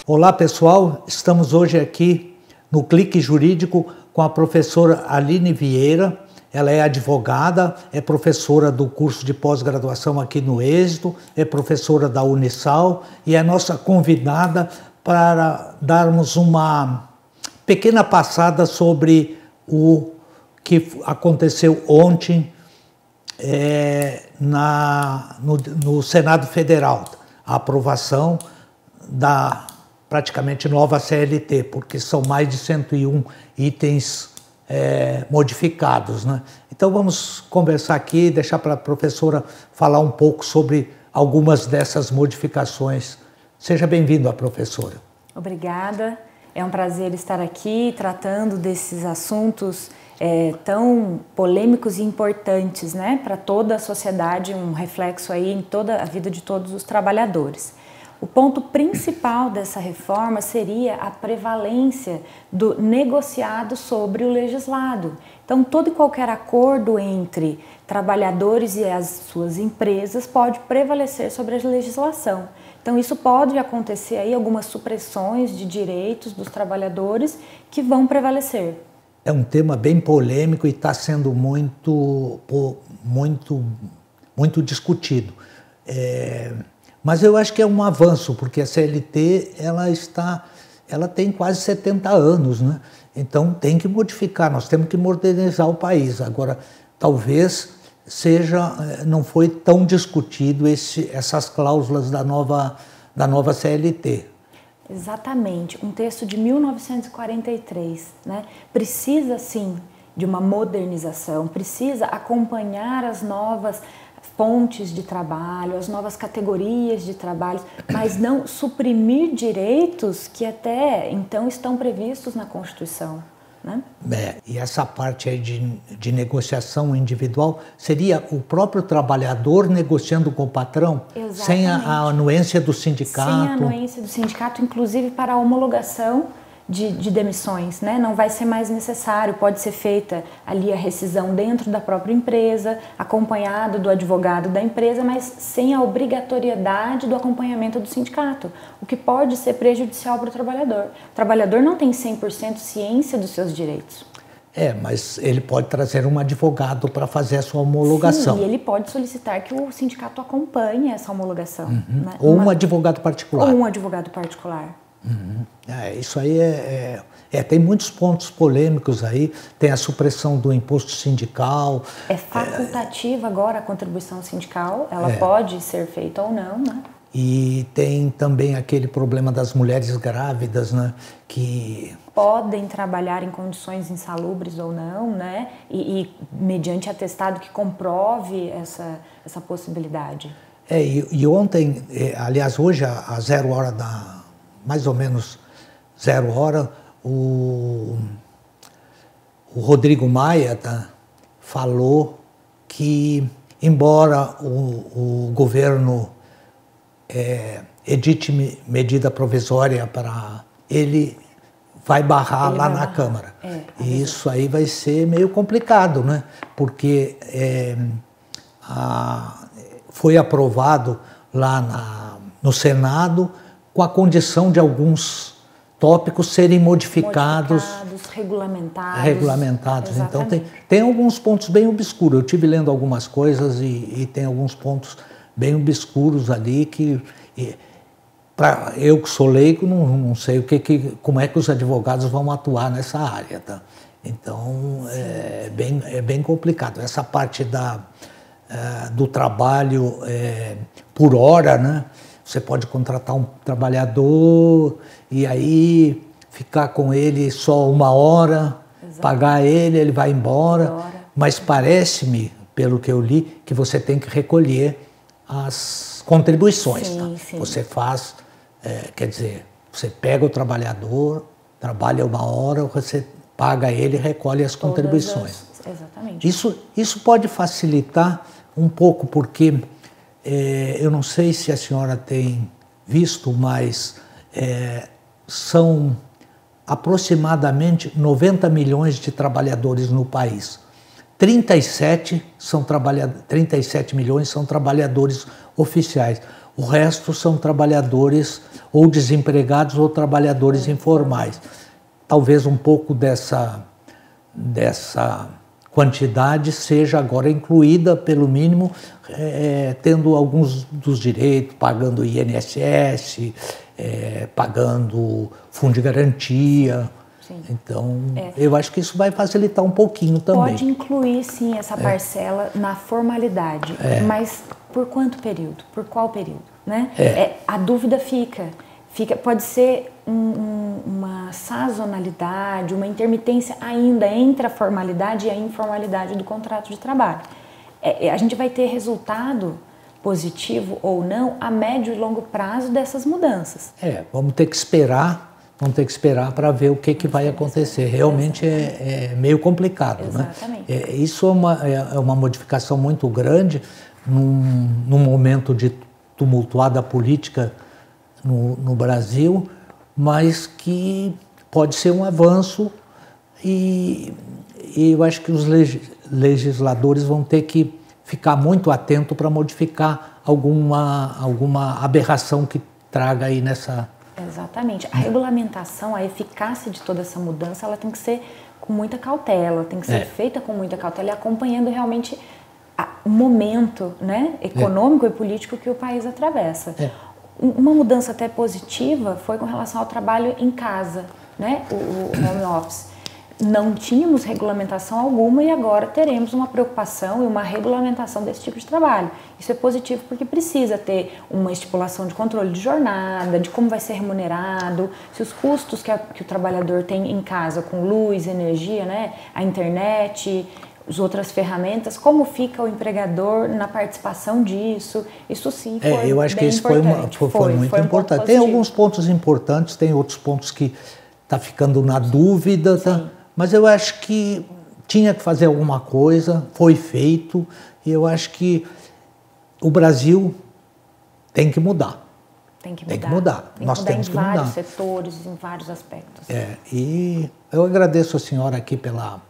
Olá pessoal, estamos hoje aqui no Clique Jurídico com a professora Aline Vieira. Ela é advogada, é professora do curso de pós-graduação aqui no Êxito, é professora da Unisal e é nossa convidada para darmos uma pequena passada sobre o que aconteceu ontem no Senado Federal, a aprovação da praticamente nova CLT, porque são mais de 101 itens modificados, né? Então vamos conversar aqui, deixar para a professora falar um pouco sobre algumas dessas modificações. Seja bem-vinda, professora. Obrigada, é um prazer estar aqui tratando desses assuntos tão polêmicos e importantes, né, para toda a sociedade, um reflexo aí em toda a vida de todos os trabalhadores. O ponto principal dessa reforma seria a prevalência do negociado sobre o legislado. Então, todo e qualquer acordo entre trabalhadores e as suas empresas pode prevalecer sobre a legislação. Então, isso pode acontecer aí algumas supressões de direitos dos trabalhadores que vão prevalecer. É um tema bem polêmico e está sendo muito discutido. Mas eu acho que é um avanço, porque a CLT ela tem quase 70 anos, né? Então tem que modificar, nós temos que modernizar o país. Agora, talvez não foi tão discutido essas cláusulas da nova CLT. Exatamente, um texto de 1943, né? Precisa sim de uma modernização, precisa acompanhar as novas fontes de trabalho, as novas categorias de trabalho, mas não suprimir direitos que até então estão previstos na Constituição, né? E essa parte aí de negociação individual seria o próprio trabalhador negociando com o patrão? Exatamente. Sem a anuência do sindicato? Sem a anuência do sindicato, inclusive para a homologação de demissões, né? Não vai ser mais necessário, pode ser feita ali a rescisão dentro da própria empresa, acompanhado do advogado da empresa, mas sem a obrigatoriedade do acompanhamento do sindicato, o que pode ser prejudicial para o trabalhador. O trabalhador não tem 100% ciência dos seus direitos. Mas ele pode trazer um advogado para fazer a sua homologação. Sim, e ele pode solicitar que o sindicato acompanhe essa homologação. Né? Ou um advogado particular. Ou um advogado particular. Isso aí tem muitos pontos polêmicos aí, tem a supressão do imposto sindical. É facultativa agora a contribuição sindical, ela pode ser feita ou não, né? E tem também aquele problema das mulheres grávidas, né, que podem trabalhar em condições insalubres ou não, né? E mediante atestado que comprove essa possibilidade. E ontem, aliás, hoje, às 0 hora mais ou menos 0 hora, o Rodrigo Maia falou que, embora o governo edite medida provisória para ele, vai barrar lá na Câmara. E isso aí vai ser meio complicado, né? Porque foi aprovado lá no Senado, com a condição de alguns tópicos serem modificados, regulamentados. Então tem alguns pontos bem obscuros. Eu estive lendo algumas coisas e tem alguns pontos bem obscuros ali que eu que sou leigo não sei como é que os advogados vão atuar nessa área, tá? Então é bem complicado. Essa parte do trabalho por hora, né? Você pode contratar um trabalhador e aí ficar com ele só 1 hora, pagar ele vai embora. Mas parece-me, pelo que eu li, que você tem que recolher as contribuições. Sim, tá? sim. Você faz, quer dizer, você pega o trabalhador, trabalha 1 hora, você paga ele e recolhe as contribuições. Exatamente. Isso pode facilitar um pouco, porque eu não sei se a senhora tem visto, mas são aproximadamente 90 milhões de trabalhadores no país. 37 milhões são trabalhadores oficiais. o resto são trabalhadores ou desempregados ou trabalhadores informais. Talvez um pouco dessa quantidade seja agora incluída, pelo mínimo, tendo alguns dos direitos, pagando INSS, pagando fundo de garantia. Sim. Então, eu acho que isso vai facilitar um pouquinho também. Pode incluir, sim, essa parcela na formalidade, mas por quanto período? Por qual período? Né? A dúvida fica. Pode ser uma sazonalidade, uma intermitência ainda entre a formalidade e a informalidade do contrato de trabalho. A gente vai ter resultado positivo ou não a médio e longo prazo dessas mudanças. Vamos ter que esperar para ver o que vai acontecer. Realmente é meio complicado. Exatamente. Né? Isso é uma modificação muito grande num momento de tumultuada política no Brasil, mas que pode ser um avanço e eu acho que os legisladores vão ter que ficar muito atentos para modificar alguma aberração que traga aí nessa... Exatamente. A regulamentação, a eficácia de toda essa mudança, ela tem que ser com muita cautela, tem que ser feita com muita cautela e acompanhando realmente o momento, né, econômico e político que o país atravessa. Uma mudança até positiva foi com relação ao trabalho em casa, né, o home office. Não tínhamos regulamentação alguma e agora teremos uma preocupação e uma regulamentação desse tipo de trabalho. Isso é positivo porque precisa ter uma estipulação de controle de jornada, de como vai ser remunerado, se os custos que o trabalhador tem em casa com luz, energia, né, a internet, as outras ferramentas, como fica o empregador na participação disso. Isso sim foi eu acho que isso foi muito importante. Tem alguns pontos importantes, tem outros pontos que está ficando na dúvida, tá? Mas eu acho que tinha que fazer alguma coisa, foi feito, e eu acho que o Brasil tem que mudar. Tem que mudar. Nós temos que mudar. Em vários setores, em vários aspectos. E eu agradeço a senhora aqui pela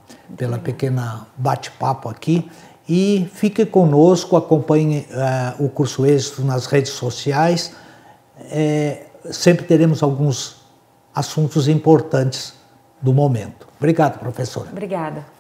pequena bate-papo aqui e fique conosco, acompanhe o Curso Êxito nas redes sociais. Sempre teremos alguns assuntos importantes do momento. Obrigado, professora. Obrigada.